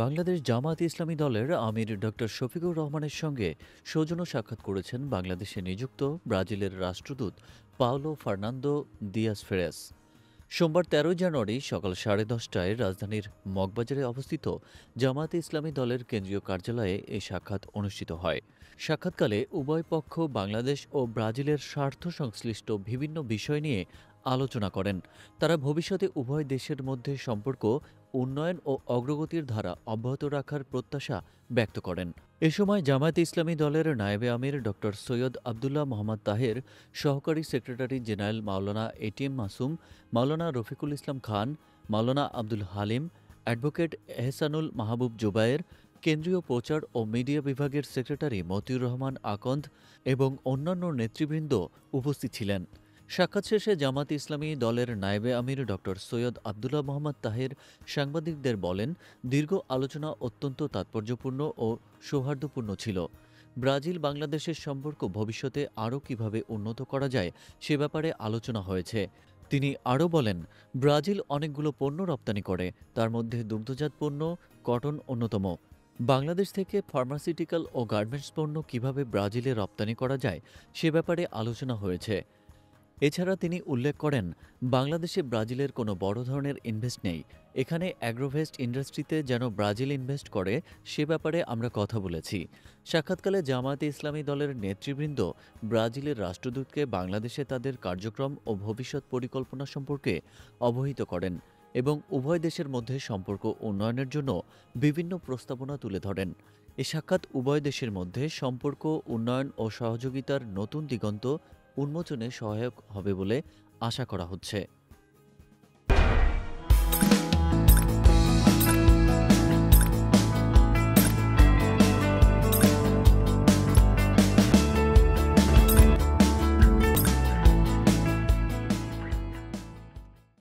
বাংলাদেশ জামায়াতে ইসলামী দলের আমির ডক্টর শফিকুর রহমানের সঙ্গে সৌজন্য সাক্ষাৎ করেছেন বাংলাদেশে নিযুক্ত ব্রাজিলের রাষ্ট্রদূত পাওলো ফার্নান্দো দিয়াস ফেরেস। সোমবার ১৩ জানুয়ারি সকাল ১০:৩০টায় রাজধানীর মগবাজারে অবস্থিত জামায়াতে ইসলামী দলের কেন্দ্রীয় কার্যালয়ে এই সাক্ষাৎ অনুষ্ঠিত হয়। সাক্ষাৎকালে উভয় পক্ষ বাংলাদেশ ও ব্রাজিলের স্বার্থ সংশ্লিষ্ট বিভিন্ন বিষয় নিয়ে আলোচনা করেন। তারা ভবিষ্যতে উভয় দেশের মধ্যে সম্পর্ক উন্নয়ন ও অগ্রগতির ধারা অব্যাহত রাখার প্রত্যাশা ব্যক্ত করেন। এ সময় জামায়াতে ইসলামী দলের নায়েবে আমির ডক্টর সৈয়দ আবদুল্লাহ মোহাম্মদ তাহের, সহকারী সেক্রেটারি জেনারেল মাওলানা এটিএম মাসুম, মাওলানা রফিকুল ইসলাম খান, মাওলানা আব্দুল হালিম, অ্যাডভোকেট এহসানুল মাহবুব জুবায়ের, কেন্দ্রীয় প্রচার ও মিডিয়া বিভাগের সেক্রেটারি মতিউর রহমান আকন্দ এবং অন্যান্য নেতৃবৃন্দ উপস্থিত ছিলেন। সাক্ষাৎ শেষে জামায়াতে ইসলামী দলের নায়েবে আমির ডক্টর সৈয়দ আবদুল্লাহ মোহাম্মদ তাহের সাংবাদিকদের বলেন, দীর্ঘ আলোচনা অত্যন্ত তাৎপর্যপূর্ণ ও সৌহার্দ্যপূর্ণ ছিল। ব্রাজিল বাংলাদেশের সম্পর্ক ভবিষ্যতে আরও কিভাবে উন্নত করা যায় সে ব্যাপারে আলোচনা হয়েছে। তিনি আরও বলেন, ব্রাজিল অনেকগুলো পণ্য রপ্তানি করে, তার মধ্যে দুগ্ধজাত পণ্য, কটন অন্যতম। বাংলাদেশ থেকে ফার্মাসিউটিক্যাল ও গার্মেন্টস পণ্য কিভাবে ব্রাজিলে রপ্তানি করা যায় সে ব্যাপারে আলোচনা হয়েছে। এছাড়া তিনি উল্লেখ করেন, বাংলাদেশে ব্রাজিলের কোনো বড় ধরনের ইনভেস্ট নেই। এখানে অ্যাগ্রোভেস্ট ইন্ডাস্ট্রিতে যেন ব্রাজিল ইনভেস্ট করে সে ব্যাপারে আমরা কথা বলেছি। সাক্ষাৎকালে জামায়াতে ইসলামী দলের নেতৃবৃন্দ ব্রাজিলের রাষ্ট্রদূতকে বাংলাদেশে তাদের কার্যক্রম ও ভবিষ্যৎ পরিকল্পনা সম্পর্কে অবহিত করেন এবং উভয় দেশের মধ্যে সম্পর্ক উন্নয়নের জন্য বিভিন্ন প্রস্তাবনা তুলে ধরেন। এ সাক্ষাৎ উভয় দেশের মধ্যে সম্পর্ক উন্নয়ন ও সহযোগিতার নতুন দিগন্ত উন্মোচনে সহায়ক হবে বলে আশা করা হচ্ছে।